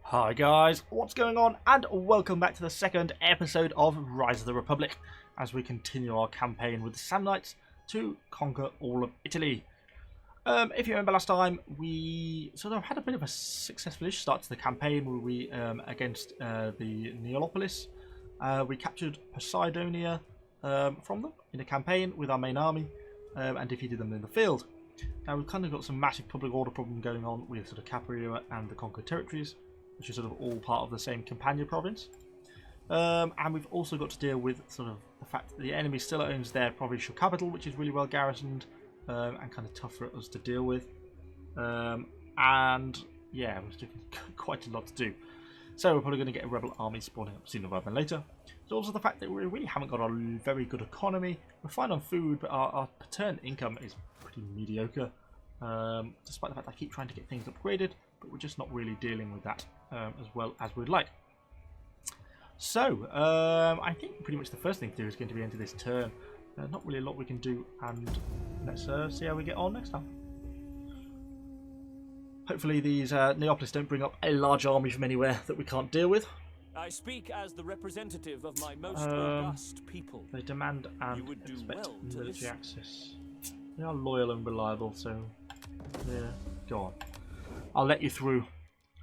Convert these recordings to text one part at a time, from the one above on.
Hi guys, what's going on? And welcome back to the second episode of Rise of the Republic as we continue our campaign with the SAMNITEs to conquer all of Italy. If you remember last time, we sort of had a bit of a successful-ish start to the campaign where we, against the Neapolis, we captured Poseidonia from them in a campaign with our main army and defeated them in the field. Now we've kind of got some massive public order problem going on with sort of Capraia and the conquered territories, which is sort of all part of the same Campania province. And we've also got to deal with sort of the fact that the enemy still owns their provincial capital, which is really well garrisoned and kind of tough for us to deal with. And yeah, we're still quite a lot to do. So we're probably going to get a rebel army spawning up sooner rather than later. There's also the fact that we really haven't got a very good economy. We're fine on food, but our per turn income is pretty mediocre. Despite the fact that I keep trying to get things upgraded, but we're just not really dealing with that as well as we'd like. So, I think pretty much the first thing to do is going to be enter this turn. Not really a lot we can do, and let's see how we get on next time. Hopefully these Neapolis don't bring up a large army from anywhere that we can't deal with. I speak as the representative of my most august people. They demand and expect military access. They are loyal and reliable, so yeah, go on. I'll let you through.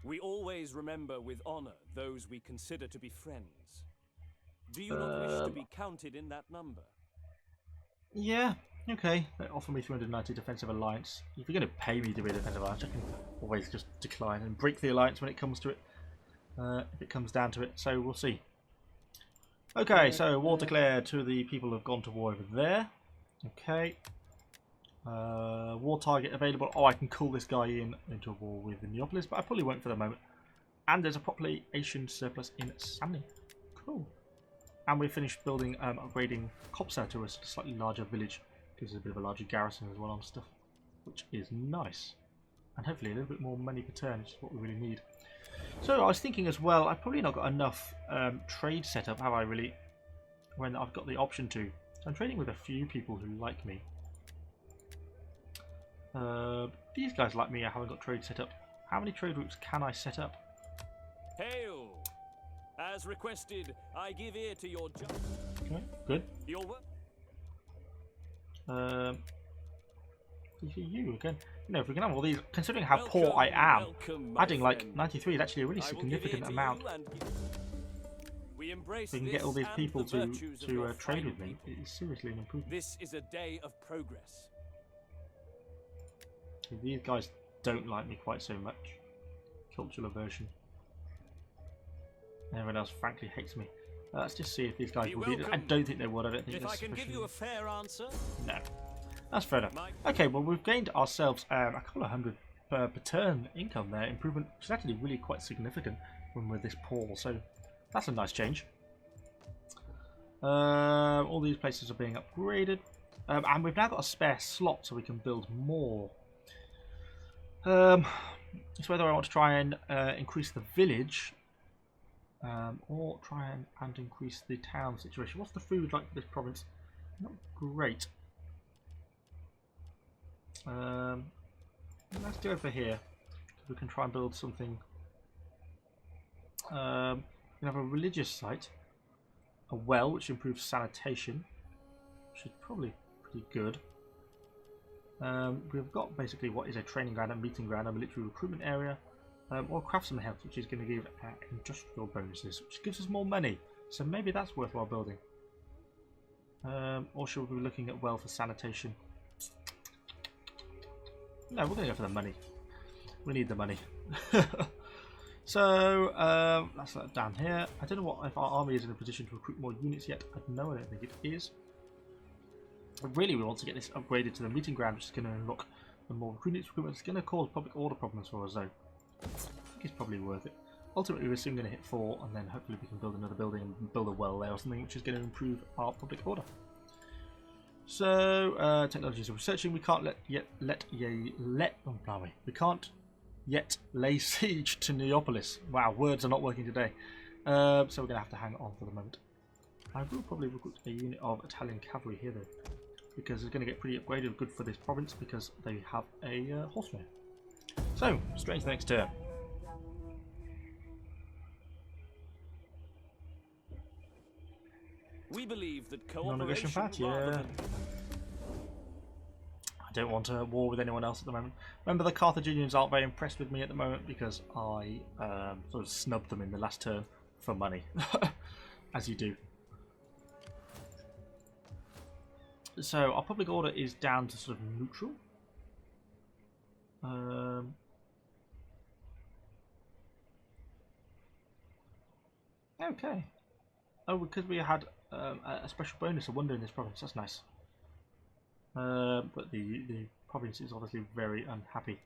We always remember with honor those we consider to be friends. Do you not wish to be counted in that number? Yeah, okay. They offer me 390 defensive alliance. If you're going to pay me to be a defensive alliance, I can always just decline and break the alliance when it comes to it. If it comes down to it, so we'll see. Okay, so war declared to the people who have gone to war over there. Okay. War target available. Oh, I can call this guy into a war with the Neapolis, but I probably won't for the moment. And there's a population surplus in SAMNITE. Cool. And we've finished building, upgrading Copsa to a slightly larger village. Gives us a bit of a larger garrison as well on stuff, which is nice. And hopefully a little bit more money per turn, which is what we really need. So I was thinking as well, I've probably not got enough trade set up, have I really? When I've got the option to. So I'm trading with a few people who like me. These guys like me, I haven't got trade set up. How many trade routes can I set up? Hail! As requested, I give ear to your Okay, good. Your work. You again. You know, if we can have all these, considering how poor I am, adding like 93 is actually a really significant amount. We If we can get all these people to trade with me, it is seriously an improvement. This is a day of progress. These guys don't like me quite so much. Cultural aversion. Everyone else frankly hates me. Let's just see if these guys will be. I don't think they would. I don't think that's sufficient. If I can give you a fair answer. No. That's fair enough. Okay, well we've gained ourselves a couple of hundred per turn income there. Improvement, which is actually really quite significant when we're this poor. So that's a nice change. All these places are being upgraded. And we've now got a spare slot so we can build more. It's whether I want to try and increase the village or try and increase the town situation. What's the food like for this province? Not great. Let's do over here. We can try and build something. We can have a religious site, a well which improves sanitation, which is probably pretty good. We've got basically what is a training ground, a meeting ground, a military recruitment area, or craftsman health, which is going to give industrial bonuses, which gives us more money. So maybe that's worthwhile building. Or should we be looking at well for sanitation? No, we're going to go for the money. We need the money. So that's that down here. I don't know if our army is in a position to recruit more units yet. No, I don't think it is. But really, we want to get this upgraded to the meeting ground, which is going to unlock the more recruitment. It's going to cause public order problems for us, though. I think it's probably worth it. Ultimately, we're soon going to hit 4, and then hopefully we can build another building and build a well there or something, which is going to improve our public order. So, technologies are researching. We can't we can't yet lay siege to Neapolis. Wow, words are not working today. So we're going to have to hang on for the moment. I will probably recruit a unit of Italian cavalry here, though, because it's going to get pretty upgraded, good for this province because they have a horseman. So, straight into the next turn. We believe that Non-aggression cooperation pact, rather yeah. than... I don't want a war with anyone else at the moment. Remember, the Carthaginians aren't very impressed with me at the moment because I sort of snubbed them in the last turn for money, as you do. So our public order is down to sort of neutral. Okay. Oh, because we had a special bonus of wonder in this province. That's nice. But the province is obviously very unhappy.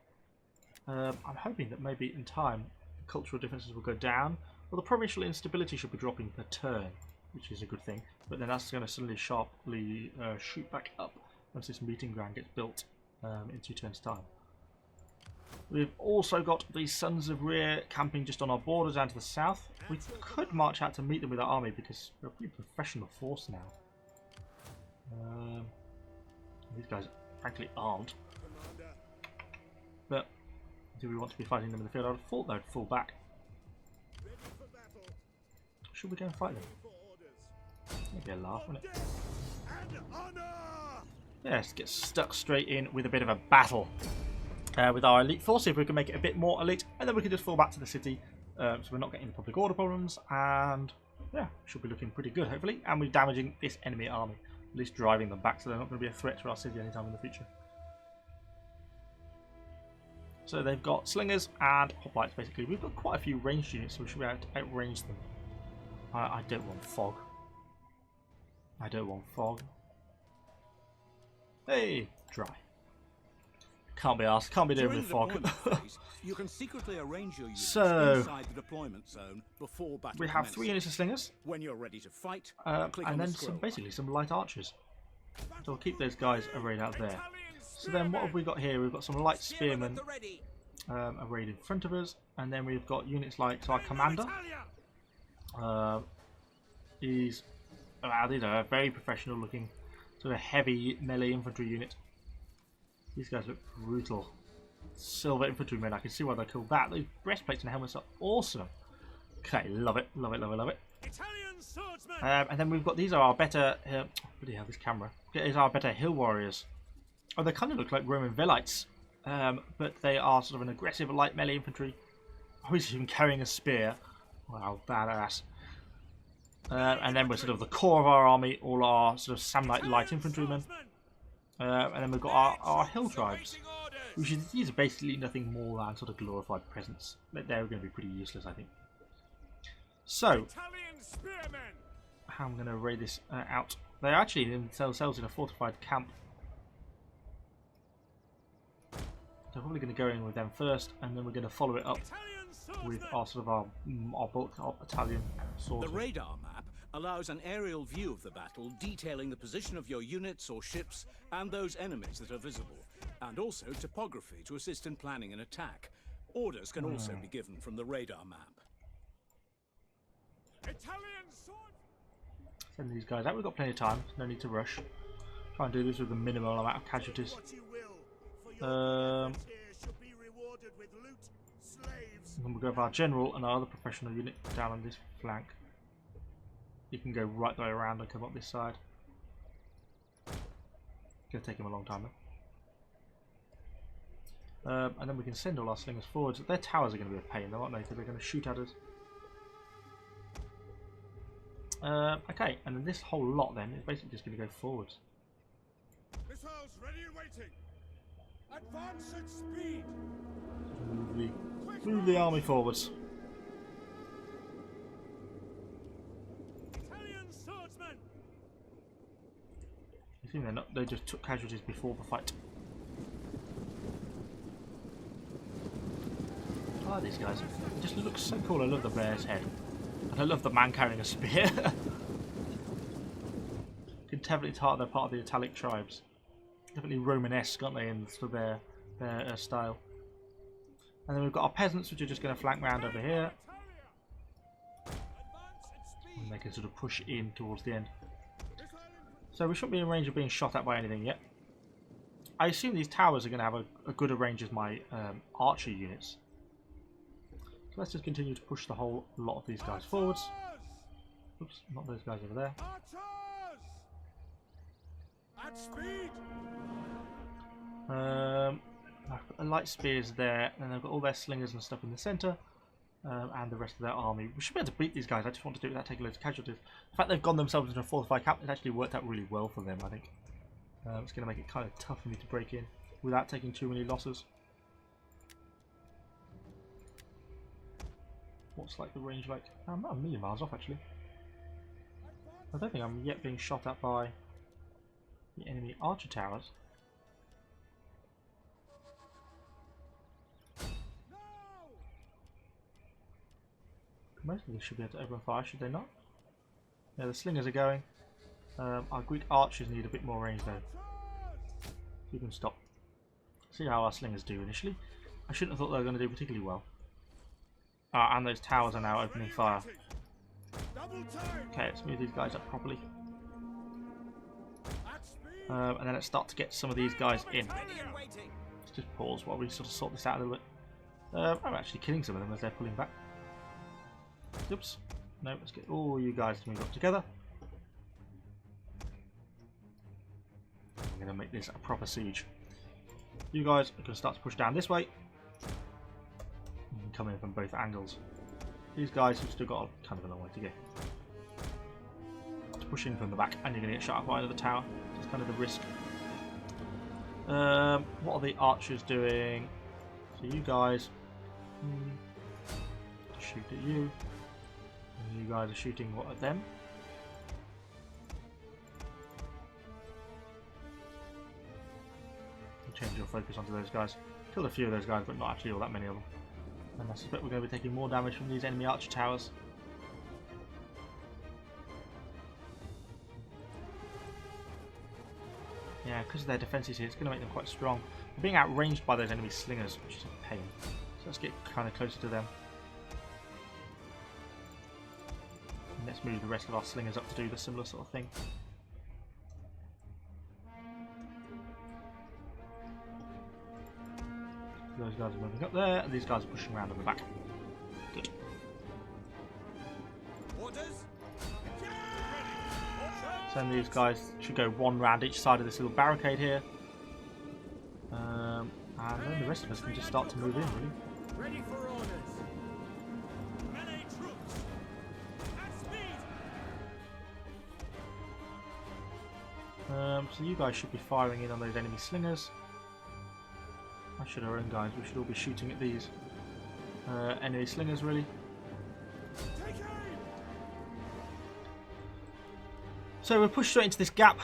I'm hoping that maybe in time the cultural differences will go down. Well, the provincial instability should be dropping per turn, which is a good thing. But then that's going to suddenly sharply shoot back up once this meeting ground gets built in 2 turns' time. We've also got the Sons of Rear camping just on our border down to the south. We could march out to meet them with our army because we're a pretty professional force now. These guys frankly aren't. But do we want to be fighting them in the field? I would have thought they'd fall back. Should we go and fight them? Maybe a laugh, wouldn't it? Yeah, let's get stuck straight in with a bit of a battle with our elite force. See if we can make it a bit more elite, and then we can just fall back to the city, so we're not getting public order problems. And yeah, should be looking pretty good, hopefully. And we're damaging this enemy army, at least driving them back, so they're not going to be a threat to our city anytime in the future. So they've got slingers and hoplites, basically. We've got quite a few ranged units, so we should be able to outrange them. I don't want fog. I don't want fog. Hey, dry. Can't be asked. Can't be doing with fog. Phase, you can secretly arrange your units So inside the deployment zone before battle we have 3 units of slingers, When you're ready to fight, click on and the then scroll. basically some light archers. So we'll keep those guys arrayed out there. So then what have we got here? We've got some light spearmen arrayed in front of us, and then we've got units like, so our commander is, these are a very professional looking sort of heavy melee infantry unit. These guys look brutal. Silver infantrymen, I can see why they called that. Those breastplates and helmets are awesome. Okay, love it, love it, love it, love it. Italian swordsman. And then we've got, these are our better, bloody hell, this camera. These are our better hill warriors. Oh, they kind of look like Roman Velites, but they are sort of an aggressive light melee infantry. Oh, he's even carrying a spear. Wow, badass. And then we're sort of the core of our army, all our sort of Samnite light infantrymen. And then we've got our hill tribes, which is, these are basically nothing more than sort of glorified presence. They're going to be pretty useless, I think. So, how I'm going to array this out. They're actually themselves in a fortified camp. So I'm probably going to go in with them first, and then we're going to follow it up with our sort of our bulk, our battalion swords. The radar map allows an aerial view of the battle, detailing the position of your units or ships and those enemies that are visible, and also topography to assist in planning an attack. Orders can also be given from the radar map. Italian sword. Send these guys out. We've got plenty of time. No need to rush. Try and do this with the minimal amount of casualties. And we'll go with our general and our other professional unit down on this flank. You can go right the way around and come up this side. Gonna take him a long time though. And then we can send all our slingers forwards. Their towers are going to be a pain though, aren't they? Because they're going to shoot at us. Okay, and then this whole lot then is basically just going to go forwards. Missiles ready and waiting. Advance at speed. Move the army forwards. Italian swordsman. You think they're not? They just took casualties before the fight. I like these guys. They just look so cool. I love the bear's head. And I love the man carrying a spear. You can definitely tell they're part of the Italic tribes. Definitely Romanesque, aren't they, in sort of their style. And then we've got our peasants, which are just going to flank round over here. And they can sort of push in towards the end. So we shouldn't be in range of being shot at by anything yet. I assume these towers are going to have a good range as my archer units. So let's just continue to push the whole lot of these guys forwards. Oops, not those guys over there. I've got a light spears there, and they've got all their slingers and stuff in the centre, and the rest of their army. We should be able to beat these guys. I just want to do it without taking loads of casualties. The fact they've gone themselves into a fortified camp has actually worked out really well for them, I think. It's going to make it kind of tough for me to break in without taking too many losses. What's like the range like? I'm not a million miles off actually. I don't think I'm yet being shot at by the enemy archer towers. Most of these should be able to open fire, should they not? Yeah, the slingers are going. Our Greek archers need a bit more range though. You can stop. See how our slingers do initially. I shouldn't have thought they were going to do particularly well. And those towers are now opening fire. Okay, let's move these guys up properly. And then let's start to get some of these guys in. Let's just pause while we sort of sort this out a little bit. I'm actually killing some of them as they're pulling back. Oops. No, let's get all you guys to move up together. I'm going to make this a proper siege. You guys are going to start to push down this way. And come in from both angles. These guys have still got kind of a long way to go. Let's push in from the back and you're going to get shot up by another tower. That's kind of the risk. What are the archers doing? So you guys shoot at you. And you guys are shooting what at them? Change your focus onto those guys. Killed a few of those guys, but not actually all that many of them. And I suspect we're going to be taking more damage from these enemy archer towers. Yeah, because of their defences here, it's going to make them quite strong. We're being outranged by those enemy slingers, which is a pain. So let's get kind of closer to them. And let's move the rest of our slingers up to do the similar sort of thing. Those guys are moving up there, and these guys are pushing around on the back. Good. So then these guys should go one round each side of this little barricade here. And then the rest of us can just start to move in, really. Ready for orders. Melee troops. At speed. So you guys should be firing in on those enemy slingers. I should our own guys, we should all be shooting at these enemy slingers really. So we're pushed straight into this gap.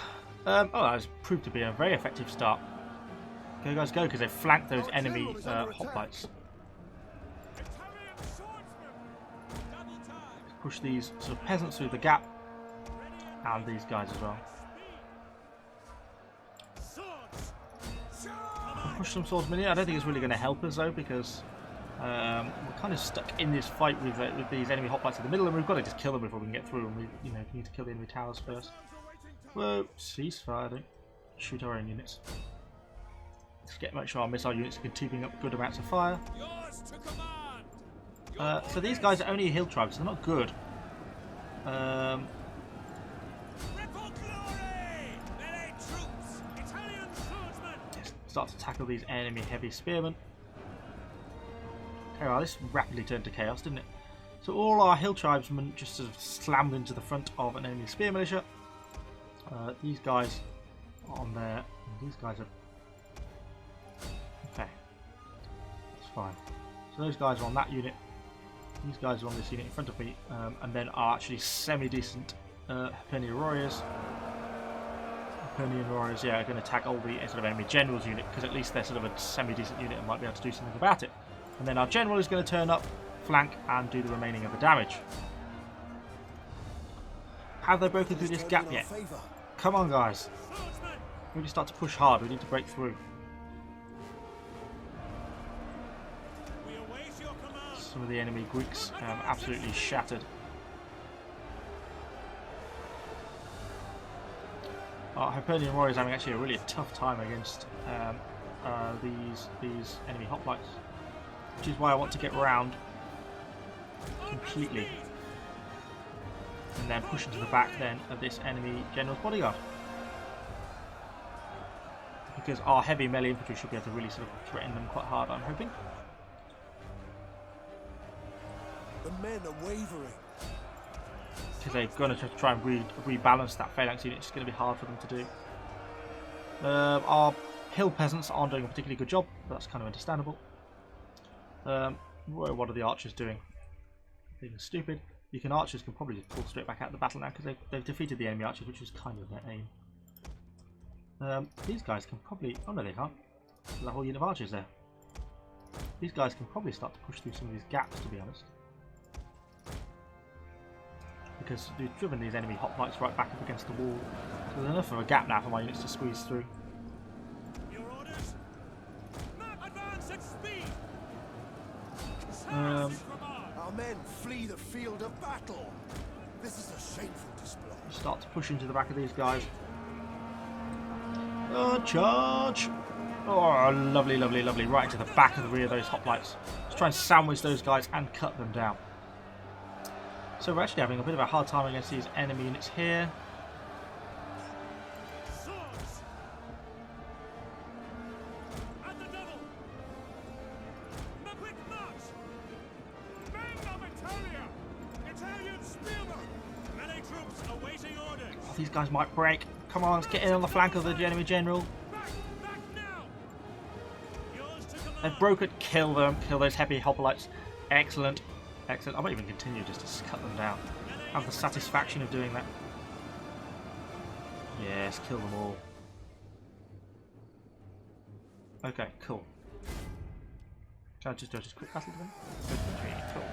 Oh, that has proved to be a very effective start. Go guys go, because they've flanked those enemy hoplites. Push these sort of peasants through the gap. And these guys as well. Push some swordsmen in. I don't think it's really going to help us though, because we're kind of stuck in this fight with these enemy hoplites in the middle, and we've got to just kill them before we can get through. And we, need to kill the enemy towers first. Whoa, ceasefire! Don't shoot our own units. Let's make sure our missile units are keeping up good amounts of fire. So these guys are only hill tribes, so they're not good. Start to tackle these enemy heavy spearmen. Okay, well, this rapidly turned to chaos, didn't it? So all our hill tribesmen just sort of slammed into the front of an enemy spear militia. These guys are on there. These guys are... Okay. That's fine. So those guys are on that unit. These guys are on this unit in front of me. And then are actually semi-decent Hibernian warriors. Hibernian warriors, yeah, are going to attack all the sort of enemy generals unit, because at least they're sort of a semi-decent unit and might be able to do something about it. And then our general is going to turn up, flank, and do the remaining of the damage. Have they broken through this gap yet? Come on, guys. We need to start to push hard. We need to break through. Some of the enemy Greeks absolutely shattered. Our Hibernian warriors having actually a really tough time against these enemy hoplites, which is why I want to get round completely and then push into the back then of this enemy general's bodyguard. because our heavy melee infantry should be able to really sort of threaten them quite hard, I'm hoping. The men are wavering. Because they're going to try and rebalance that phalanx unit. It's going to be hard for them to do. Our hill peasants aren't doing a particularly good job, but that's kind of understandable. What are the archers doing? Being stupid. Archers can probably just pull straight back out of the battle now because they've defeated the enemy archers, which is kind of their aim. These guys can probably... Oh no, they can't. There's a whole unit of archers there. These guys can probably start to push through some of these gaps, to be honest. Because we've driven these enemy hoplites right back up against the wall. So there's enough of a gap now for my units to squeeze through. Your orders? Advance at speed! Our men flee the field of battle. This is a shameful display. Start to push into the back of these guys. Oh, charge! Oh, lovely, lovely, lovely. Right into the back of the rear of those hoplites. Let's try and sandwich those guys and cut them down. So we're actually having a bit of a hard time against these enemy units here. Swords! At the double! Quick march! Men of Italia! Italian spearmen! Melee troops awaiting orders! Oh, these guys might break. Come on, let's get in on the flank of the enemy general. Back now! Yours to command! They've broken. Kill them. Kill those heavy hoplites. Excellent. Excellent. I might even continue just to cut them down. Have the satisfaction of doing that. Yes, kill them all. Okay, cool. Can I just do a quick battle to them? Cool.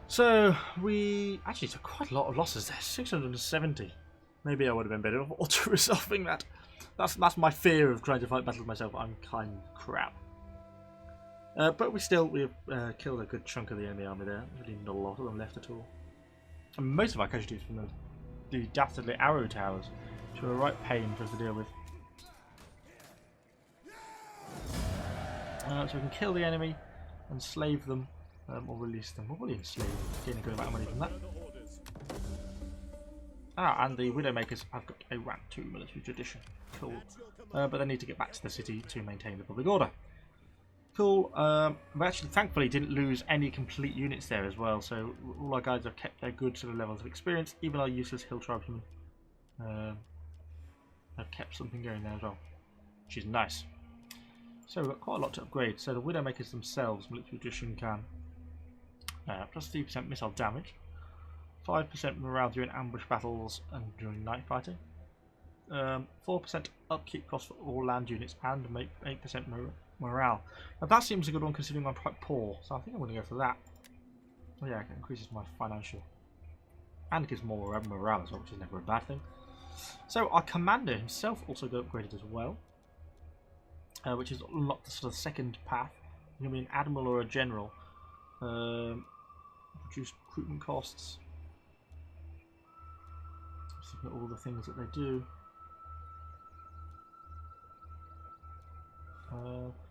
So we actually took quite a lot of losses there. 670. Maybe I would have been better auto resolving that. That's my fear of trying to fight battles myself. I'm kind of crap. But we've killed a good chunk of the enemy army there. Really not a lot of them left at all. And most of our casualties from the dastardly arrow towers, which were a right pain for us to deal with. So we can kill the enemy, enslave them, or release them. We'll probably enslave them, gain a good amount of money from that. And the Widowmakers have got a rank 2 military tradition. Cool. But they need to get back to the city to maintain the public order. Cool. We actually thankfully didn't lose any complete units there as well, so all our guys have kept their good sort of levels of experience. Even our useless hill tribesmen have kept something going there as well, which is nice. So we've got quite a lot to upgrade. So the Widowmakers themselves, military tradition can plus 3% missile damage, 5% morale during ambush battles and during night fighting, 4% upkeep cost for all land units, and make 8% morale. Now that seems a good one considering I'm quite poor, so I think I'm going to go for that. Oh yeah, it increases my financial and gives more morale as well, which is never a bad thing. So our commander himself also got upgraded as well, which is unlocked the sort of second path. You're going to be an admiral or a general. Reduce recruitment costs. Just looking at all the things that they do. I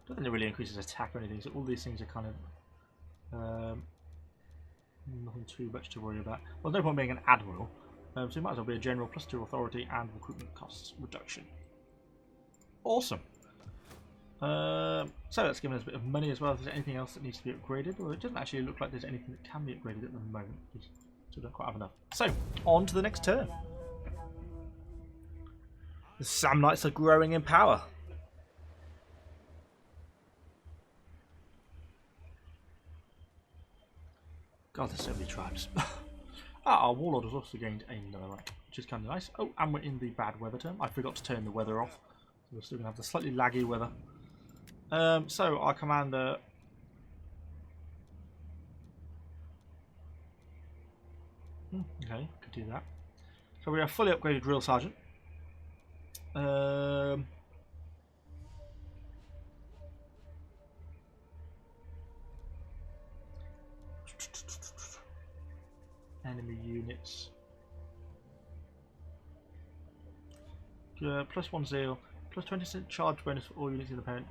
don't think it really increases attack or anything, so all these things are kind of nothing too much to worry about. Well, there's no point being an admiral, so you might as well be a general, plus 2 authority and recruitment costs reduction. Awesome. So that's given us a bit of money as well. If there's anything else that needs to be upgraded, or it doesn't actually look like there's anything that can be upgraded at the moment, so we don't quite have enough. So, on to the next turn. The SAMNITEs are growing in power. God, there's so many tribes. Our warlord has also gained another rank, which is kind of nice. Oh, and we're in the bad weather term. I forgot to turn the weather off. So we're still going to have the slightly laggy weather. So our commander... Okay, could do that. So we are fully upgraded drill sergeant. Enemy units. Plus 1 zeal, plus 20% charge bonus for all units in the parent.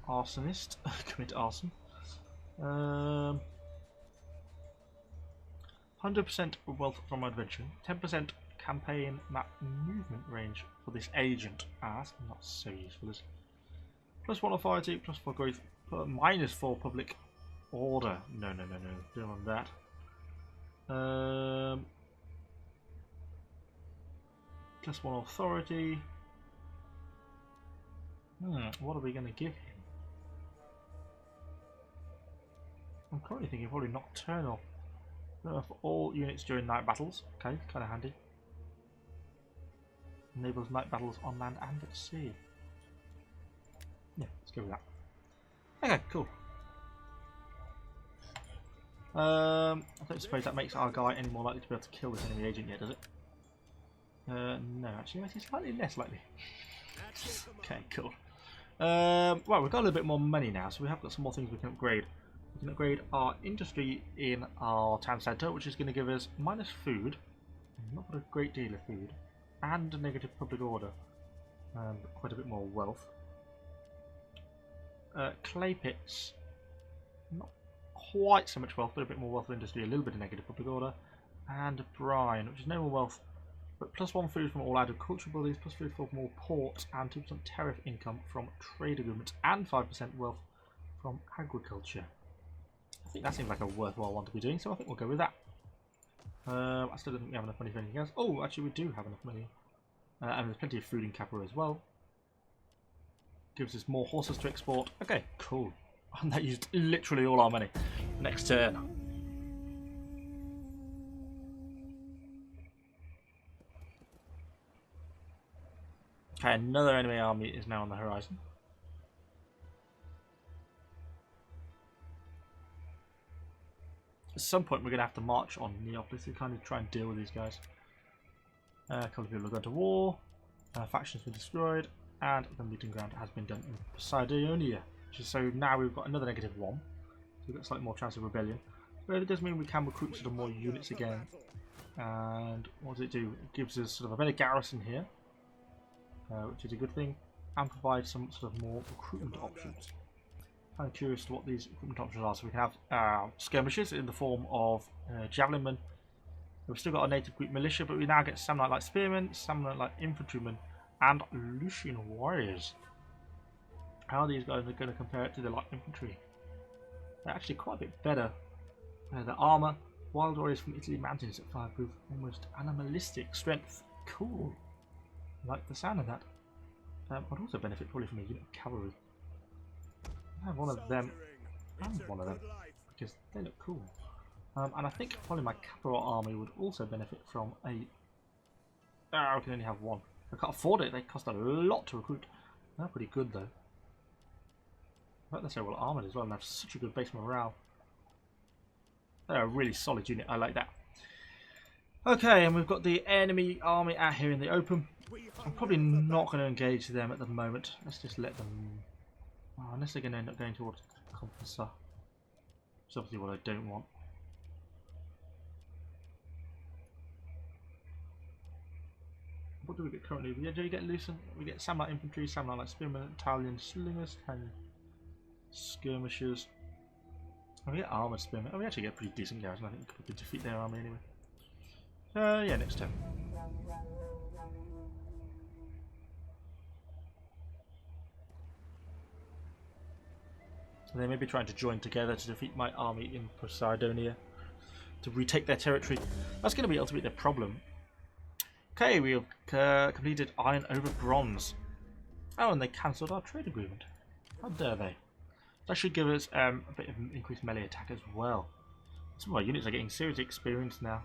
Arsonist, commit arson. 100% 100% wealth from adventure, 10% campaign map movement range for this agent. That's not so useful, is it? +1 authority, +4 growth, -4 public order. No, don't want that. +1 authority. What are we going to give him? I'm currently thinking probably nocturnal. For all units during night battles. Okay, kind of handy. Enables night battles on land and at sea. Yeah, let's go with that. Okay, cool. I don't suppose that makes our guy any more likely to be able to kill this enemy agent yet, does it? No, actually makes it slightly less likely. Okay, cool. Well, we've got a little bit more money now, so we have got some more things we can upgrade. We can upgrade our industry in our town centre, which is going to give us minus food, not got a great deal of food, and a negative public order, and quite a bit more wealth. Clay pits, not quite so much wealth, but a bit more wealth for industry, a little bit of negative public order, and brine, which is no more wealth, but +1 food from all agricultural buildings, +4 food for more ports, and 2% tariff income from trade agreements, and 5% wealth from agriculture. I think that seems like a worthwhile one to be doing, so I think we'll go with that. I still don't think we have enough money for anything else. Oh, actually we do have enough money. And there's plenty of food in Capua as well. Gives us more horses to export. Okay, cool. And that used literally all our money. Next turn. Okay, another enemy army is now on the horizon. At some point we're going to have to march on Neapolis to kind of try and deal with these guys. A couple of people have gone to war, factions were destroyed, and the meeting ground has been done in Poseidonia. So now we've got another -1, so we've got slightly more chance of rebellion. But it does mean we can recruit sort of more units again. And what does it do? It gives us sort of a better garrison here, which is a good thing, and provides some sort of more recruitment options. I'm curious to what these recruitment options are. So we can have skirmishers in the form of javelinmen. We've still got a native Greek militia, but we now get Samnite like spearmen, Samnite like infantrymen, and Lucian warriors. How are these guys going to compare it to the light infantry? They're actually quite a bit better. The armour, wild warriors from Italy mountains at fireproof, almost animalistic strength. Cool. I like the sound of that. Would also benefit probably from a unit of cavalry. I have one of them and one of them because they look cool. And I think probably my capital army would also benefit from a... I can only have one. I can't afford it, they cost a lot to recruit. They're pretty good though. I bet they're so well armoured as well and have such a good base morale. They're a really solid unit, I like that. Okay, and we've got the enemy army out here in the open. I'm probably not going to engage them at the moment. Let's just let them... Oh, unless they're going to end up going towards Compassa. Which is obviously what I don't want. What do we get currently? Do we get Lucent? We get Samnite infantry, Samnite like spearmen, Italian slingers, Italian skirmishers. And we get armoured spearmen. Oh, we actually get a pretty decent garrison. I think we could defeat their army anyway. Yeah, next turn. So they may be trying to join together to defeat my army in Poseidonia to retake their territory. That's going to be ultimately the problem. Okay, we have completed iron over bronze. Oh, and they cancelled our trade agreement. How dare they? That should give us a bit of increased melee attack as well. Some of our units are getting serious experience now,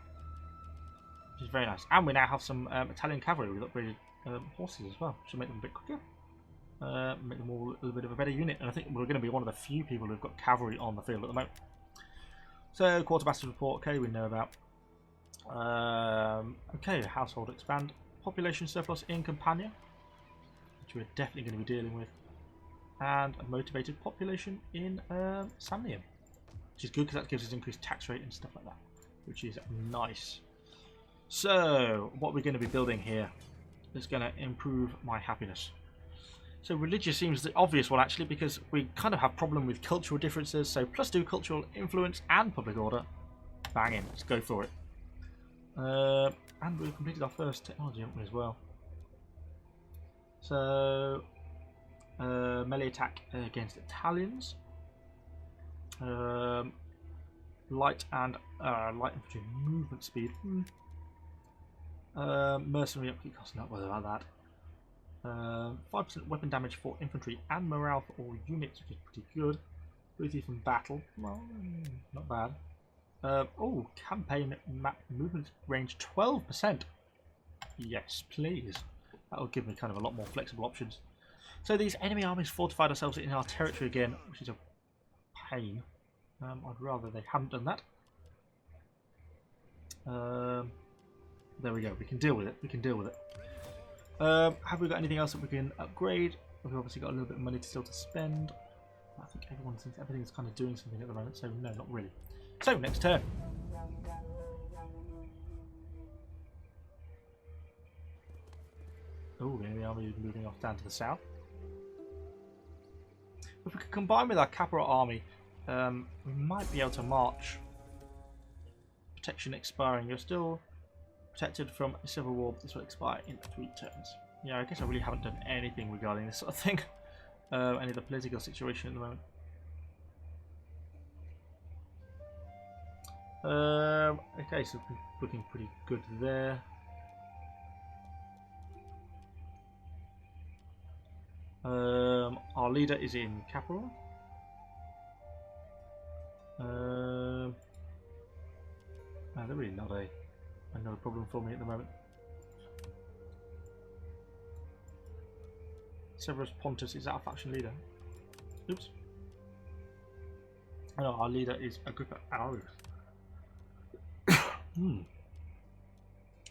which is very nice. And we now have some Italian cavalry with upgraded horses as well. Should make them a bit quicker. Make them all a little bit of a better unit. And I think we're going to be one of the few people who've got cavalry on the field at the moment. So, quartermaster report, okay, we know about. Okay, household expand. Population surplus in Campania, which we're definitely going to be dealing with. And a motivated population in SAMNITE, which is good because that gives us increased tax rate and stuff like that, which is nice. So, what we're going to be building here is going to improve my happiness. So religious seems the obvious one actually, because we kind of have problem with cultural differences. So +2 cultural influence and public order. Bang in, let's go for it. And we've completed our first technology, haven't we, as well? So, melee attack against Italians. Light infantry movement speed. Mercenary upkeep cost, not worried about that. 5% weapon damage for infantry and morale for all units, which is pretty good. Ability from battle, well, not bad. Oh, campaign map movement range 12%. Yes, please. That will give me kind of a lot more flexible options. So these enemy armies fortified ourselves in our territory again, which is a pain. I'd rather they hadn't done that. There we go. We can deal with it. We can deal with it. Have we got anything else that we can upgrade? We've obviously got a little bit of money still to spend. I think everything's kind of doing something at the moment, so no, not really. So, next turn. Oh, the enemy army is moving off down to the south. If we could combine with our capital army, we might be able to march. Protection expiring. You're still protected from a civil war, but this will expire in 3 turns. Yeah, I guess I really haven't done anything regarding this sort of thing. Any of the political situation at the moment. Okay, so we're looking pretty good there. Our leader is in Capua. No, they're really not another problem for me at the moment. Severus Pontus is our faction leader. Oops. Oh, no, our leader is Agrippa Aurus.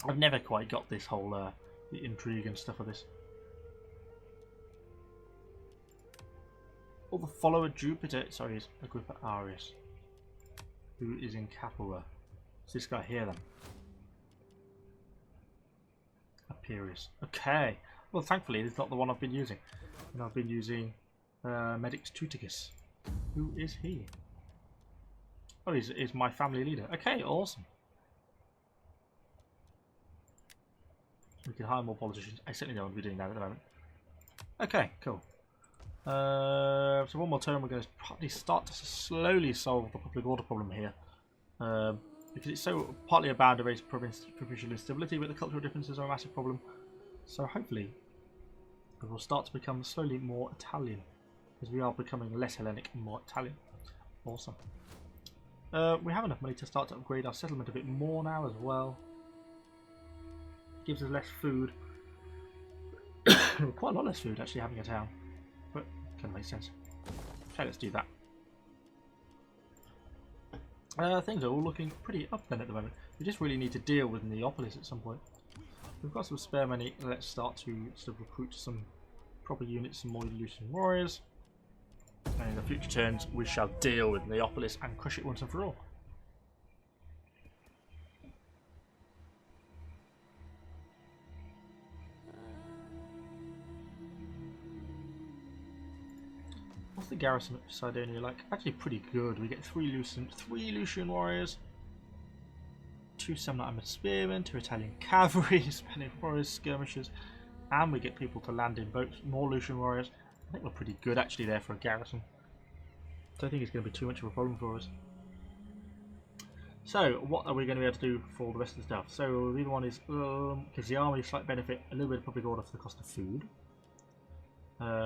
I've never quite got this whole the intrigue and stuff of this. Oh, the follower Jupiter, sorry, is Agrippa Aurus, who is in Capua. Is this guy here then? Apirius. Okay. Well, thankfully, it's not the one I've been using. And I've been using Medix Tuticus. Who is he? Oh, he's my family leader. Okay, awesome. We can hire more politicians. I certainly don't want to be doing that at the moment. Okay, cool. So one more turn, we're going to probably start to slowly solve the public order problem here. Because it's so partly about to raise provincial instability, but the cultural differences are a massive problem. So hopefully it will start to become slowly more Italian, because we are becoming less Hellenic and more Italian. Awesome. We have enough money to start to upgrade our settlement a bit more now as well. Gives us less food. Quite a lot less food actually having a town, but kind of makes sense. Okay, let's do that. Things are all looking pretty up then at the moment. We just really need to deal with Neapolis at some point. We've got some spare money. Let's start to sort of recruit some proper units, some more Lucian warriors. And in the future turns, we shall deal with Neapolis and crush it once and for all. What's the garrison of Sardinia like? Actually pretty good. We get 3 Lucian warriors, 2 Samnite armored spearmen, 2 Italian cavalry, Spanish warriors, skirmishers, and we get people to land in boats, more Lucian warriors. I think we're pretty good actually there for a garrison. Don't think it's going to be too much of a problem for us. So what are we going to be able to do for the rest of the stuff? So the other one is gives the army slight benefit, a little bit of public order for the cost of food.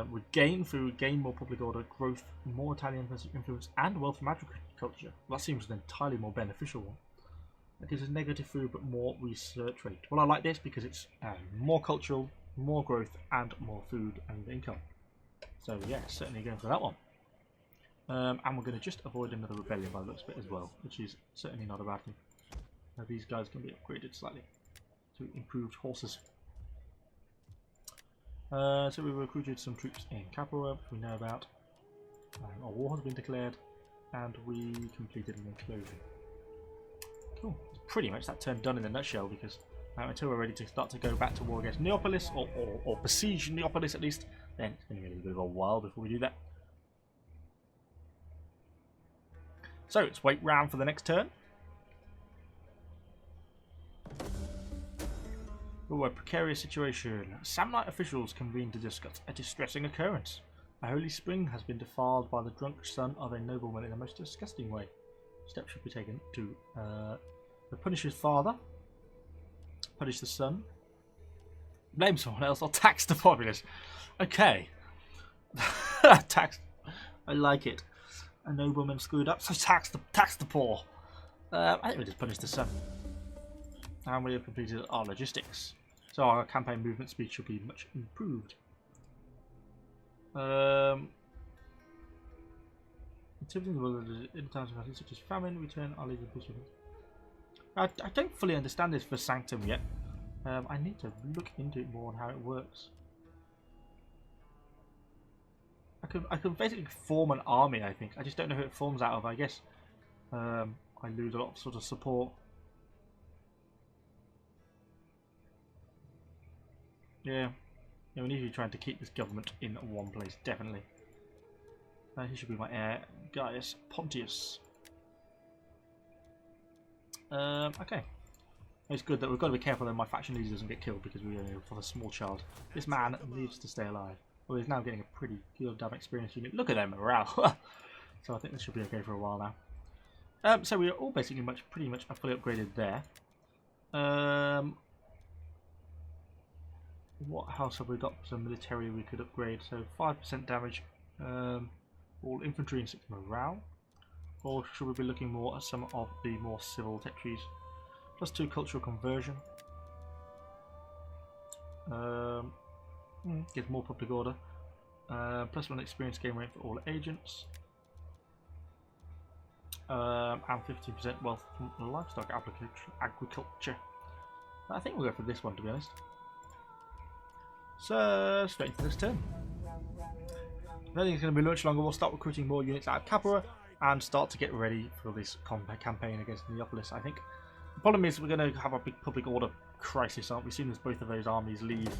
We gain food, gain more public order, growth, more Italian influence, and wealth from agriculture. That seems an entirely more beneficial one. That gives us negative food but more research rate. Well, I like this because it's more cultural, more growth, and more food and income. So yeah, certainly going for that one. And we're going to just avoid another rebellion by the looks of it as well, which is certainly not a bad thing. These guys can be upgraded slightly to improved horses. So we recruited some troops in Capua, which we know about. Our war has been declared, and we completed an inclusion. Cool. It's pretty much that turn done in a nutshell, because until we're ready to start to go back to war against Neapolis, or besiege Neapolis at least, then it's going to be a little bit of a while before we do that. So let's wait round for the next turn. Oh, a precarious situation. SAMNITE officials convene to discuss a distressing occurrence. A holy spring has been defiled by the drunk son of a nobleman in the most disgusting way. Steps should be taken to punish his father, punish the son, blame someone else, or tax the populace. Okay. Tax. I like it. A nobleman screwed up, so tax the poor. I think we just punish the son. And we have completed our logistics. So our campaign movement speed should be much improved. In times of such as famine, we turn our legion push. I don't fully understand this for Sanctum yet. I need to look into it more on how it works. I could basically form an army, I think. I just don't know who it forms out of. I guess I lose a lot of sort of support. Yeah, we need to be trying to keep this government in one place, definitely. He should be my heir, Gaius Pontius. Okay. It's good that we've got to be careful that my faction leader doesn't get killed because we only have a small child. This man needs to stay alive. Well, he's now getting a pretty good damn experience unit. Look at their morale. So I think this should be okay for a while now. So we are all basically pretty much fully upgraded there. What house have we got? Some military we could upgrade. So 5% damage, all infantry and 6 morale. Or should we be looking more at some of the more civil tech trees? +2 cultural conversion. Gives more public order. +1 experience gain rate for all agents. And 15% wealth from livestock agriculture. I think we'll go for this one, to be honest. So, straight into this turn. I don't think it's going to be much longer. We'll start recruiting more units out of Capua and start to get ready for this campaign against Neapolis, I think. The problem is we're going to have a big public order crisis, aren't we? As soon as both of those armies leave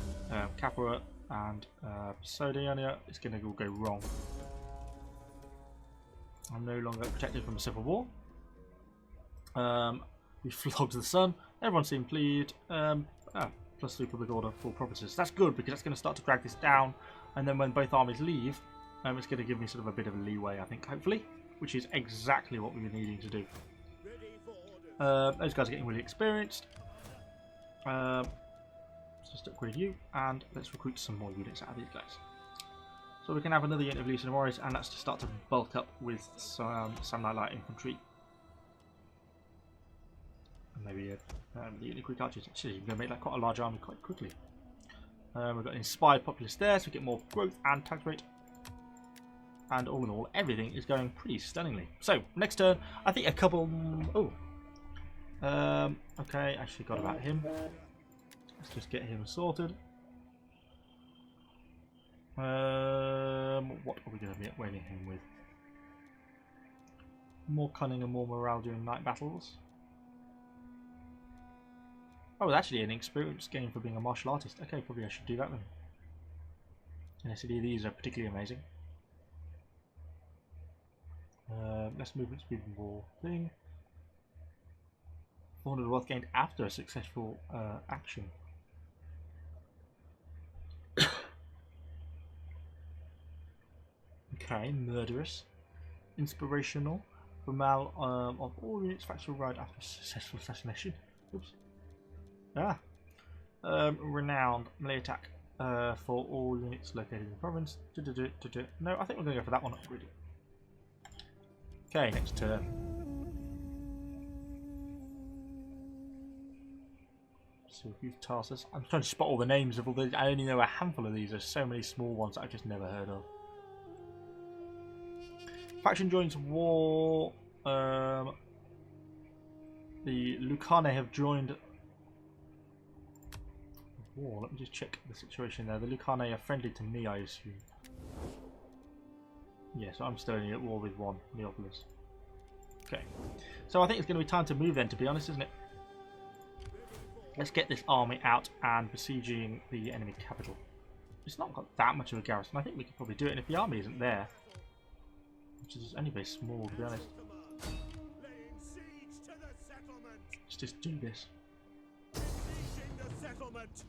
Capua and Sardinia, it's going to all go wrong. I'm no longer protected from a civil war. We flogged the sun. Everyone seemed pleased. +3 public order for provinces. That's good because that's going to start to drag this down. And then when both armies leave, it's going to give me sort of a bit of a leeway, I think, hopefully. Which is exactly what we were needing to do. Those guys are getting really experienced. Let's just upgrade you. And let's recruit some more units out of these guys. So we can have another unit of Legion of Warriors, and that's to start to bulk up with some light infantry. And maybe the unit Greek archers. Actually, you're going to make that quite a large army quite quickly. We've got an inspired populace there, so we get more growth and tax rate. And all in all, everything is going pretty stunningly. So, next turn, I think a couple... Oh. Okay, actually forgot about him. Let's just get him sorted. What are we going to be upgrading him with? More cunning and more morale during night battles. Oh, it's actually an experience gain for being a martial artist. Okay, probably I should do that then. Unless any of these are particularly amazing. Less movement speed, more thing. 400 wealth gained after a successful action. Okay, murderous. Inspirational. Morale of all units factual right after successful assassination. Oops. Ah. Renowned melee attack for all units located in the province. No, I think we're going to go for that one. Okay, next turn. So a few Tarsus. I'm trying to spot all the names of all these. I only know a handful of these. There's so many small ones that I've just never heard of. Faction joins war. The Lucane have joined war. Let me just check the situation there. The Lucane are friendly to me, I assume. Yes, I'm still only at war with one, Neapolis. Okay. So I think it's going to be time to move then, to be honest, isn't it? Let's get this army out and besieging the enemy capital. It's not got that much of a garrison. I think we could probably do it, and if the army isn't there, which is only very small, to be honest. Let's just do this. settlement.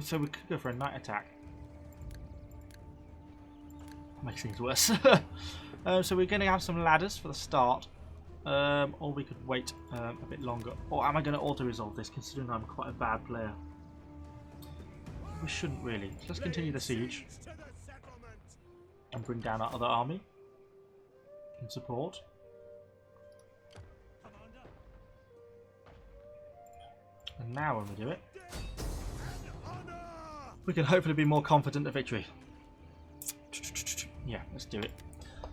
So we could go for a night attack. Makes things worse. So we're going to have some ladders for the start. Or we could wait a bit longer. Or am I going to auto-resolve this, considering I'm quite a bad player? We shouldn't really. So let's continue the siege. And bring down our other army. In support. And now when we do it, we can hopefully be more confident of victory. Yeah, let's do it.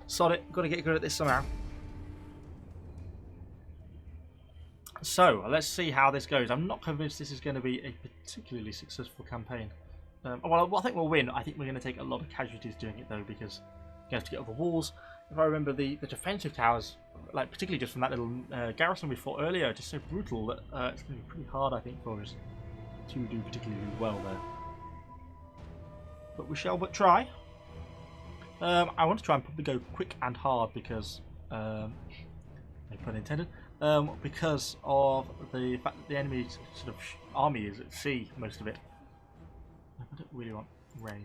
Sod it, got to get good at this somehow. So, let's see how this goes. I'm not convinced this is going to be a particularly successful campaign. Well, I think we'll win. I think we're going to take a lot of casualties doing it though, because you have to get over walls. If I remember, the defensive towers, like particularly just from that little garrison we fought earlier, just so brutal that it's going to be pretty hard, I think, for us to do particularly well there. But we shall but try. I want to try and probably go quick and hard because, no pun intended, because of the fact that the enemy sort of army is at sea, most of it. I don't really want rain.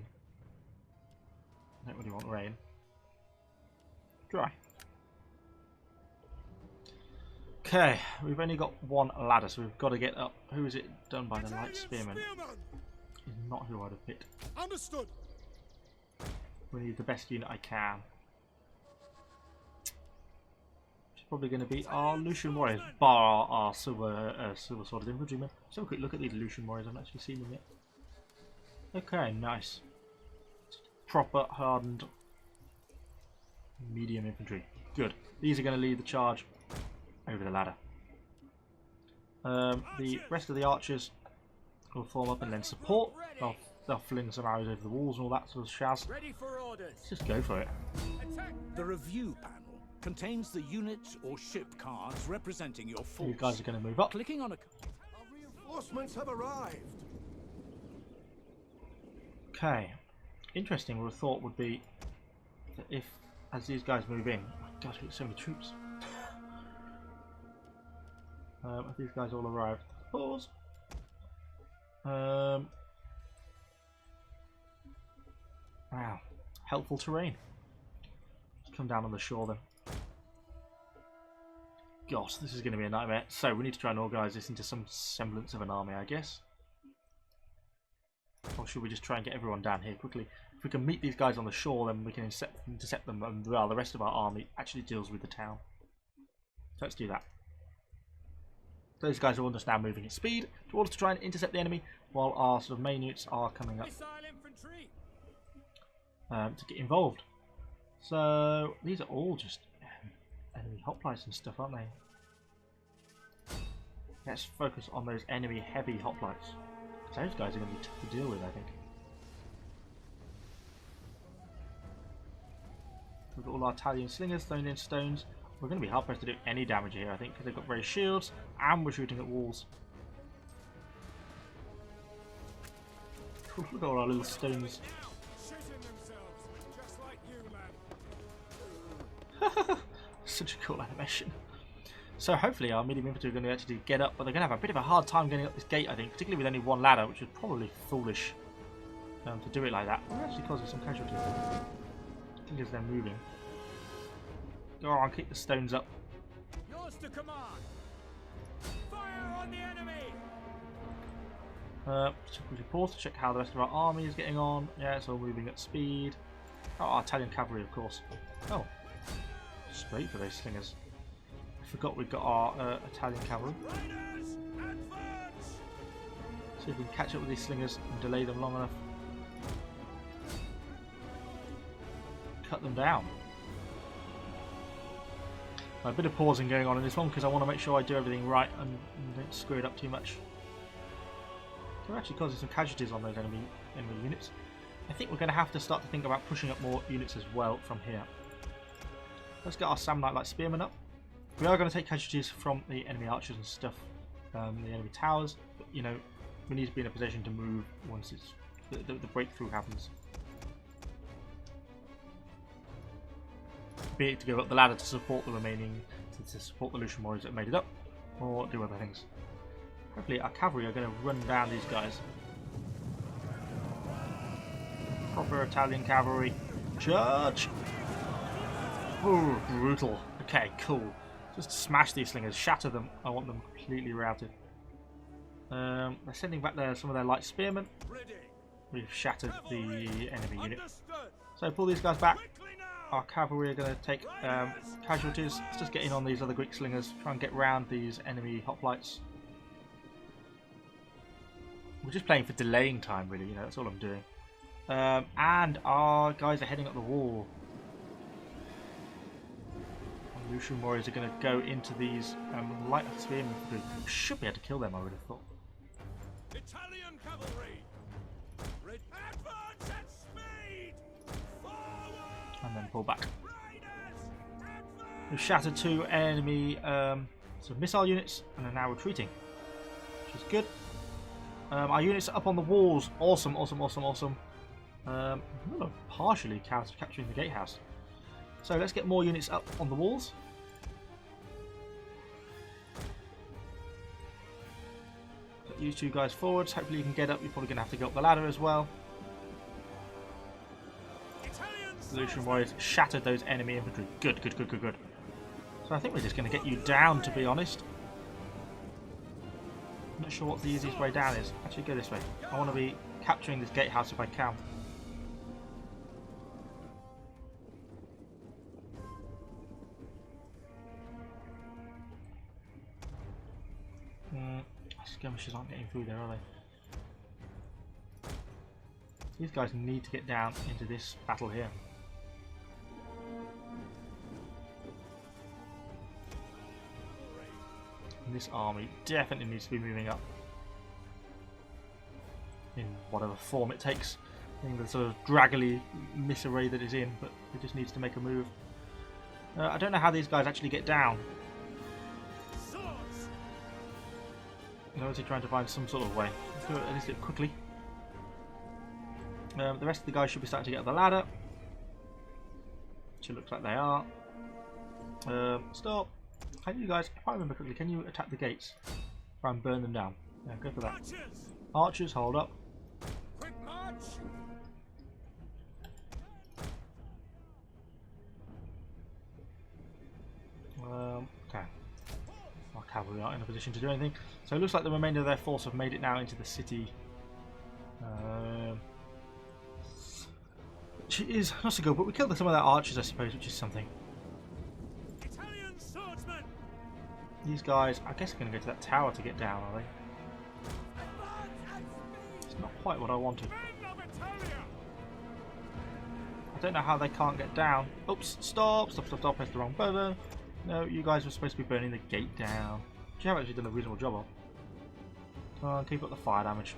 I don't really want rain. Dry. Okay, we've only got one ladder, so we've got to get up. Who is it done by? The light spearman. Is not who I'd have picked. Understood. We need the best unit I can. It's probably going to be our Lucian warriors, bar our silver sworded infantrymen. Let's have a quick look at these Lucian warriors. I haven't actually seen them yet. Okay, nice. Proper hardened medium infantry. Good. These are going to lead the charge over the ladder. The rest of the archers will form up and then support. They'll fling some arrows over the walls and all that sort of shaz. Let's just go for it. The review panel contains the units or ship cards representing your force. You guys are going to move up. Clicking on a... Our reinforcements have arrived. Okay. Interesting thought would be that if, as these guys move in, oh my gosh, we've got so many troops. If these guys all arrive, pause. Wow, helpful terrain. Let's come down on the shore then. Gosh, this is going to be a nightmare. So we need to try and organise this into some semblance of an army, I guess. Or should we just try and get everyone down here quickly? If we can meet these guys on the shore, then we can intercept them, and well, the rest of our army actually deals with the town. So let's do that. Those guys are all just now moving at speed towards to try and intercept the enemy, while our sort of main units are coming up to get involved. So these are all just enemy hoplites and stuff, aren't they? Let's focus on those enemy heavy hoplites. Those guys are going to be tough to deal with, I think. We've got all our Italian slingers thrown in stones. We're going to be hard pressed to do any damage here, I think, because they've got various shields and we're shooting at walls. Look at all our little stones. Such a cool animation. So hopefully our medium infantry are going to actually get up, but they're going to have a bit of a hard time getting up this gate, I think, particularly with only one ladder, which is probably foolish to do it like that. We're actually causing some casualties, I think, as they're moving. Go on, keep the stones up. Yours to command. Fire on the enemy. We pause to check how the rest of our army is getting on. Yeah, it's all moving at speed. Oh, our Italian cavalry, of course. Oh, straight for those slingers. I forgot we've got our Italian cavalry. See if we can catch up with these slingers and delay them long enough. Cut them down. A bit of pausing going on in this one because I want to make sure I do everything right and don't screw it up too much. We're actually causing some casualties on those enemy units. I think we're going to have to start to think about pushing up more units as well from here. Let's get our SAMNITE light spearmen up. We are going to take casualties from the enemy archers and stuff, the enemy towers, but you know, we need to be in a position to move once it's the breakthrough happens. Be it to go up the ladder to support the remaining, to support the Lucian warriors that made it up, or do other things. Hopefully our cavalry are going to run down these guys. Proper Italian cavalry. Charge! Ooh, brutal. Okay, cool. Just smash these slingers, shatter them. I want them completely routed. They're sending back some of their light spearmen. We've shattered the enemy unit. So pull these guys back. Our cavalry are going to take casualties. Let's just get in on these other Greek slingers. Try and get round these enemy hoplites. We're just playing for delaying time, really. You know, that's all I'm doing. And our guys are heading up the wall. Our Lucian warriors are going to go into these light spearmen. We should be able to kill them, I would have thought. Italian cavalry! Advance at speed! Forward! And then pull back. Riders! We've shattered 2 enemy missile units and are now retreating, which is good. Our units are up on the walls. Awesome, awesome, awesome, awesome. Partially capturing the gatehouse. So let's get more units up on the walls. Put you 2 guys forwards. Hopefully you can get up. You're probably going to have to go up the ladder as well. The Lucian warriors shattered those enemy infantry. Good, good, good, good, good. So I think we're just going to get you down, to be honest. I'm not sure what the easiest way down is. Actually, go this way. I want to be capturing this gatehouse if I can. Skirmishers aren't getting through there, are they? These guys need to get down into this battle here. And this army definitely needs to be moving up. In whatever form it takes. In the sort of draggly misarray that it's in, but it just needs to make a move. I don't know how these guys actually get down. I'm obviously trying to find some sort of way. Let's do it, at least do it quickly. The rest of the guys should be starting to get up the ladder. Which it looks like they are. Stop. Can you guys, if I remember correctly, can you attack the gates? Try and burn them down. Yeah, go for that. Archers, hold up. Quick march! Okay. Our cavalry aren't in a position to do anything. So it looks like the remainder of their force have made it now into the city. Which is not so good, but we killed some of their archers, I suppose, which is something. Italian swordsmen! These guys, I guess, are going to go to that tower to get down, are they? It's not quite what I wanted. I don't know how they can't get down. Oops, stop, stop, stop, stop, press the wrong button. No, you guys were supposed to be burning the gate down. Which you have actually done a reasonable job of. Come on, keep up the fire damage.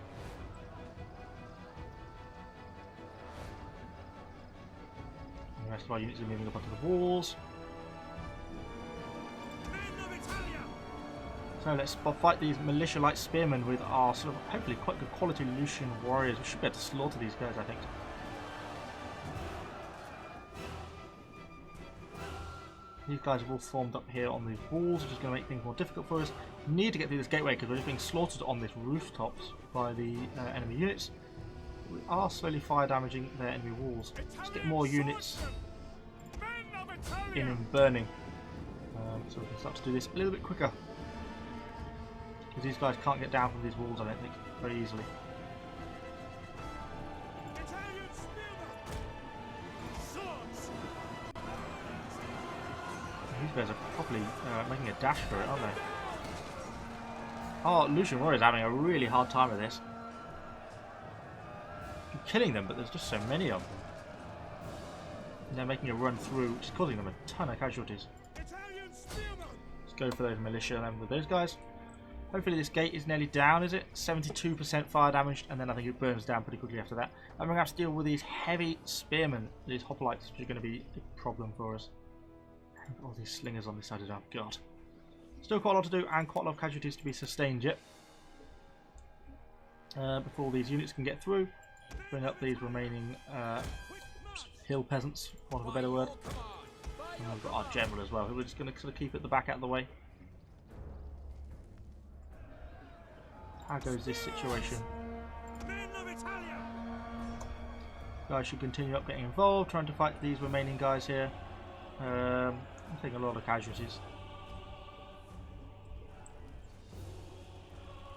And the rest of our units are moving up onto the walls. So let's fight these militia-like spearmen with our sort of hopefully quite good quality Lucian warriors. We should be able to slaughter these guys, I think. These guys have all formed up here on these walls, which is going to make things more difficult for us. We need to get through this gateway because we're just being slaughtered on these rooftops by the enemy units. We are slowly fire damaging their enemy walls. Let's get more units in and burning. So we can start to do this a little bit quicker. Because these guys can't get down from these walls, I don't think, very easily. These guys are probably making a dash for it, aren't they? Oh, Lucian Warriors are having a really hard time with this. I'm killing them, but there's just so many of them. And they're making a run through, which is causing them a ton of casualties. Let's go for those militia then with those guys. Hopefully this gate is nearly down, is it? 72% fire damaged, and then I think it burns down pretty quickly after that. And we're going to have to deal with these heavy spearmen, these hoplites, which are going to be a problem for us. All these slingers on this side of the God. Still quite a lot to do and quite a lot of casualties to be sustained yet. Before these units can get through, bring up these remaining hill peasants, for want of a better word. And we've got our general as well, who we're just going to sort of keep at the back out of the way. How goes this situation? Guys should continue up getting involved, trying to fight these remaining guys here. I'm taking a lot of casualties.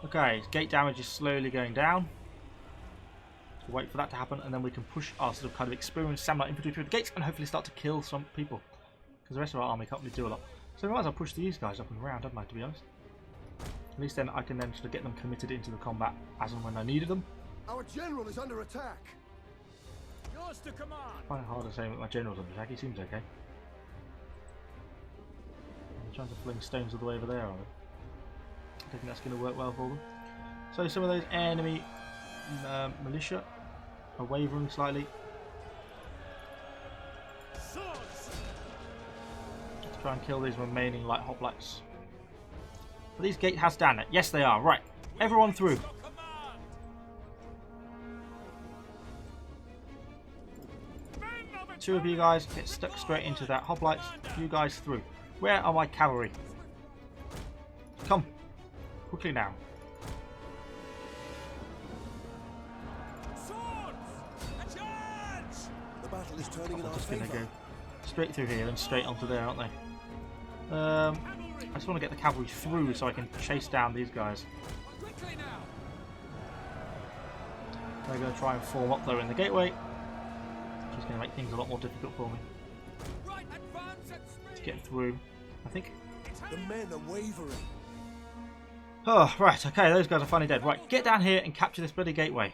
Okay, gate damage is slowly going down. So wait for that to happen, and then we can push our sort of kind of experienced SAMNITE infantry through the gates and hopefully start to kill some people. Because the rest of our army can't really do a lot. So I might as well push these guys up and around, don't I, to be honest. At least then I can then sort of get them committed into the combat as and when I needed them. Our general is under attack. Yours to command. I find it hard to say that my general's under attack. He seems okay. I'm trying to fling stones all the way over there, are they? I don't think that's going to work well for them. So some of those enemy militia are wavering slightly. Swords. Let's try and kill these remaining light hoplites. Are these gatehouse down there? Yes, they are. Right, everyone through. Two of you guys get stuck straight into that hoplites. You guys through. Where are my cavalry? Come. Quickly now. The battle is turning in I'm our just going to favor. go straight through here and straight onto there, aren't they? I just want to get the cavalry through so I can chase down these guys. They're going to try and form up though in the gateway, which is going to make things a lot more difficult for me to get through, I think. The men are wavering. Oh, right, okay, those guys are finally dead. Right, get down here and capture this bloody gateway.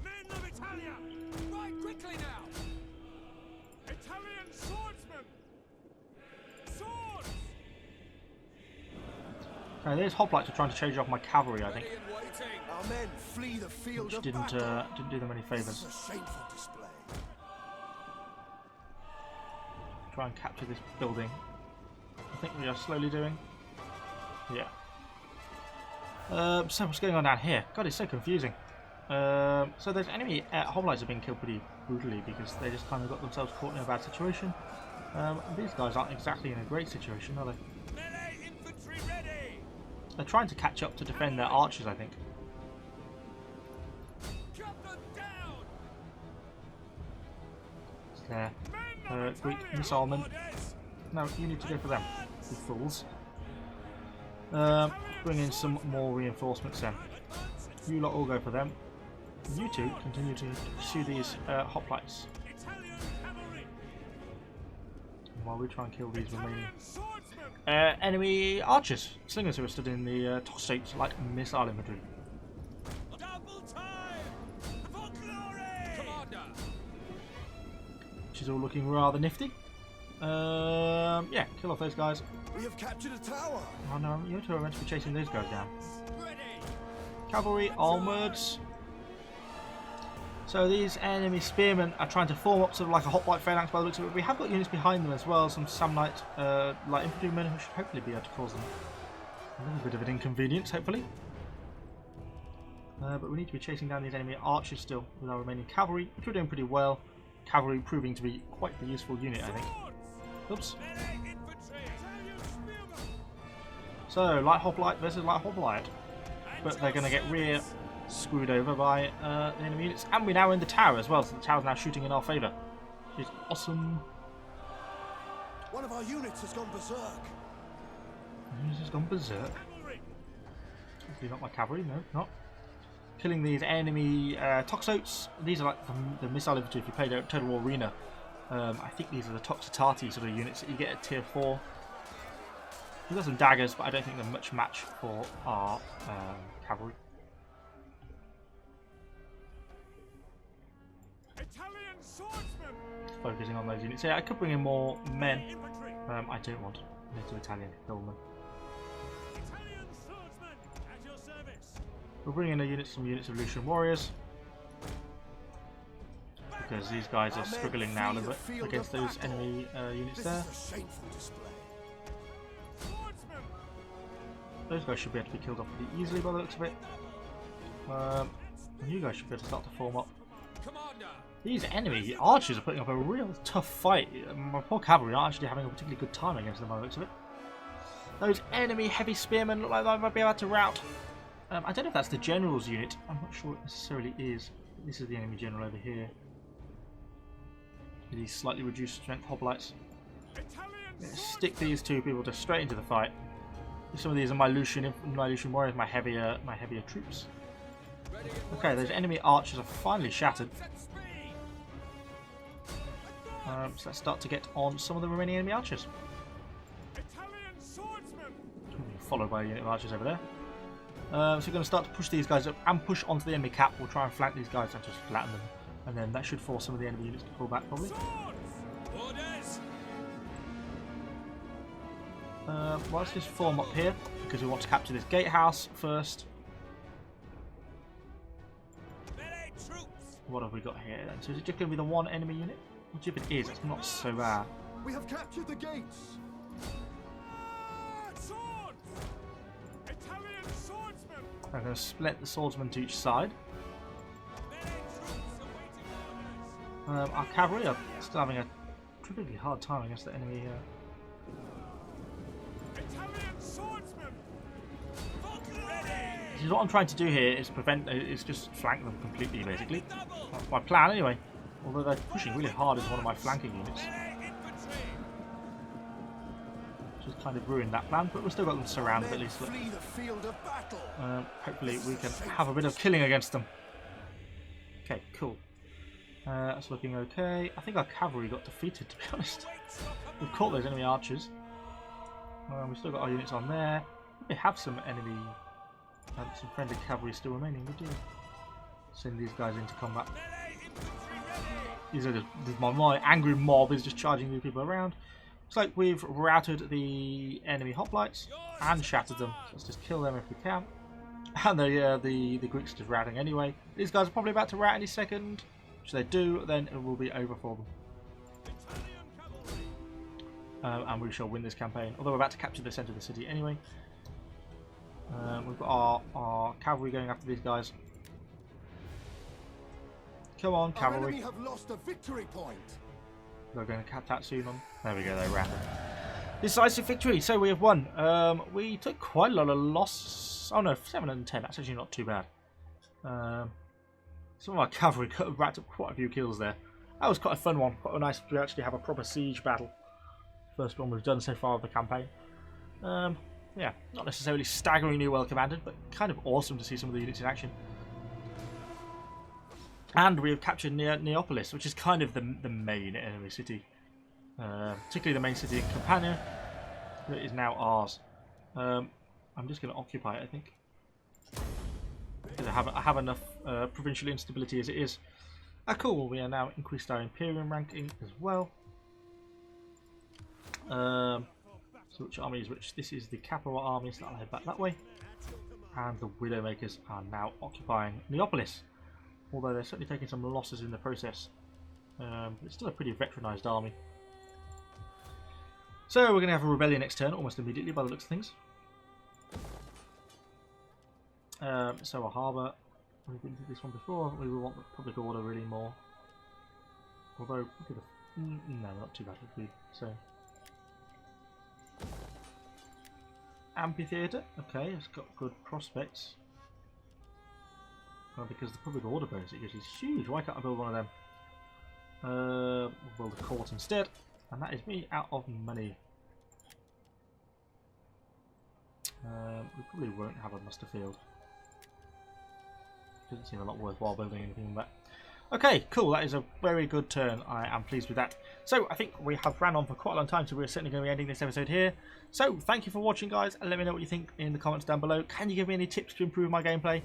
Men of Italia, ride quickly now. Italian swordsmen. Swords. Okay, those hoplites are trying to change off my cavalry, I think, Our men flee the field which of didn't battle. do them any This favours. is a shameful display. Try and capture this building. I think we are slowly doing. Yeah. So what's going on down here? God, it's so confusing. So those enemy hoplites have been killed pretty brutally because they just kind of got themselves caught in a bad situation. These guys aren't exactly in a great situation, are they? Melee infantry ready. They're trying to catch up to defend their archers, I think. Cut them down. It's their Men of Greek Italia, missilemen. orders. No, you need to go for them, you fools. Bring in some more reinforcements then. You lot all go for them. You two continue to pursue these hoplites Italian cavalry. while we try and kill these remaining Italian swordsmen. enemy archers, slingers who are stood in the top shapes like missile infantry. Double time. For glory. Commander. Which is all looking rather nifty. Yeah, kill off those guys. We have captured a tower. Oh no, you two are meant to be chasing those guys down. Ready. Cavalry onwards. So these enemy spearmen are trying to form up sort of like a hoplite phalanx by the looks of it. We have got units behind them as well, some SAMNITE light infantrymen who should hopefully be able to cause them a little bit of an inconvenience, hopefully. But we need to be chasing down these enemy archers still with our remaining cavalry, which we're doing pretty well. Cavalry proving to be quite the useful unit, I think. Oops. Melee infantry. Italian spearmen. So, light hoplite versus light hoplite. But they're going to get rear screwed over by the enemy units. And we're now in the tower as well, so the tower's now shooting in our favour. Which is awesome. One of our units has gone berserk. This has gone berserk. Cavalry. Hopefully not my cavalry, no, not. Killing these enemy toxotes. These are like the missile infantry if you play the Total War Arena. I think these are the toxitati sort of units that you get at tier 4. We've got some daggers, but I don't think they're much match for our cavalry. Italian swordsmen. Focusing on those units. Yeah, I could bring in more men. Infantry. I don't want. Little Italian hillmen. Italian swordsmen at your service. We'll bring in some units of Lucian warriors. Because these guys are struggling now a little bit against those enemy units This there. is a shameful display. Swordsmen. Those guys should be able to be killed off pretty easily by the looks of it. And you guys should be able to start to form up. Commander. These enemy archers are putting up a real tough fight. My poor cavalry aren't actually having a particularly good time against them by the looks of it. Those enemy heavy spearmen look like they might be about to rout. I don't know if that's the general's unit. I'm not sure it necessarily is. This is the enemy general over here. These slightly reduced strength hoplites. Stick these two people just straight into the fight. Some of these are my Lucian warriors, my heavier troops. Okay, those enemy archers are finally shattered. So let's start to get on some of the remaining enemy archers. Followed by a unit of archers over there. So we're going to start to push these guys up and push onto the enemy cap. We'll try and flank these guys and just flatten them. And then that should force some of the enemy units to pull back probably. Well, let's just form up here because we want to capture this gatehouse first. What have we got here then? So is it just going to be the one enemy unit? Which if it is, it's not so bad. We have captured the gates. I'm going to split the swordsmen to each side. Our cavalry are still having a particularly hard time against the enemy. What I'm trying to do here is just flank them completely, basically. That's my plan, anyway. Although they're pushing really hard as one of my flanking units. Just kind of ruined that plan, but we've still got them surrounded at least. Hopefully we can have a bit of killing against them. Okay, cool. That's looking okay. I think our cavalry got defeated, to be honest. We've caught those enemy archers. We've still got our units on there. We have some enemy, some friendly cavalry still remaining. We do send these guys into combat. These are my angry mob is just charging these people around. Looks like we've routed the enemy hoplites and shattered them. So let's just kill them if we can. And the Greeks are just routing anyway. These guys are probably about to rout any second. If they do, then it will be over for them. And we shall win this campaign. Although we're about to capture the centre of the city anyway. We've got our cavalry going after these guys. Come on, cavalry. Our enemy have lost a victory point. They're going to cap that soon on. There we go, they ran. Decisive victory, so we have won. We took quite a lot of loss. Oh no, 7 and 10, that's actually not too bad. Some of our cavalry could have racked up quite a few kills there. That was quite a fun one, quite nice to actually have a proper siege battle. First one we've done so far of the campaign. Yeah, not necessarily staggeringly well commanded, but kind of awesome to see some of the units in action. And we have captured Neapolis, which is kind of the main enemy city. Particularly the main city in Campania. It is now ours. I'm just going to occupy it, I think. Because I have enough provincial instability as it is. Ah, cool. We are now increased our Imperium ranking as well. So which army is which? This is the capital army, so I'll head back that way. And the Widowmakers are now occupying Neapolis. Although they're certainly taking some losses in the process. It's still a pretty veteranized army. So we're going to have a rebellion next turn, almost immediately by the looks of things. So a harbour. We've been through this one before. We will want the public order really more. Although, no, not too bad. So amphitheatre. Okay, it's got good prospects. Well, because the public order bonus it gives is huge. Why can't I build one of them? We'll build a court instead, and that is me out of money. We probably won't have a muster field. Doesn't seem a lot worthwhile building anything like that. Okay, cool. That is a very good turn. I am pleased with that. So I think we have ran on for quite a long time, so we're certainly going to be ending this episode here. So thank you for watching, guys, and let me know what you think in the comments down below. Can you give me any tips to improve my gameplay?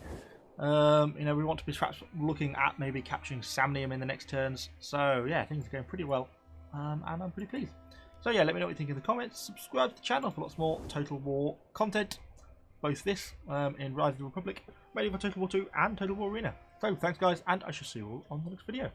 You know, we want to be perhaps looking at maybe capturing Samnium in the next turns. So yeah, things are going pretty well, and I'm pretty pleased. So yeah, let me know what you think in the comments. Subscribe to the channel for lots more Total War content. Both this in Rise of the Republic, Medieval Total War 2 and Total War Arena. So thanks guys, and I shall see you all on the next video.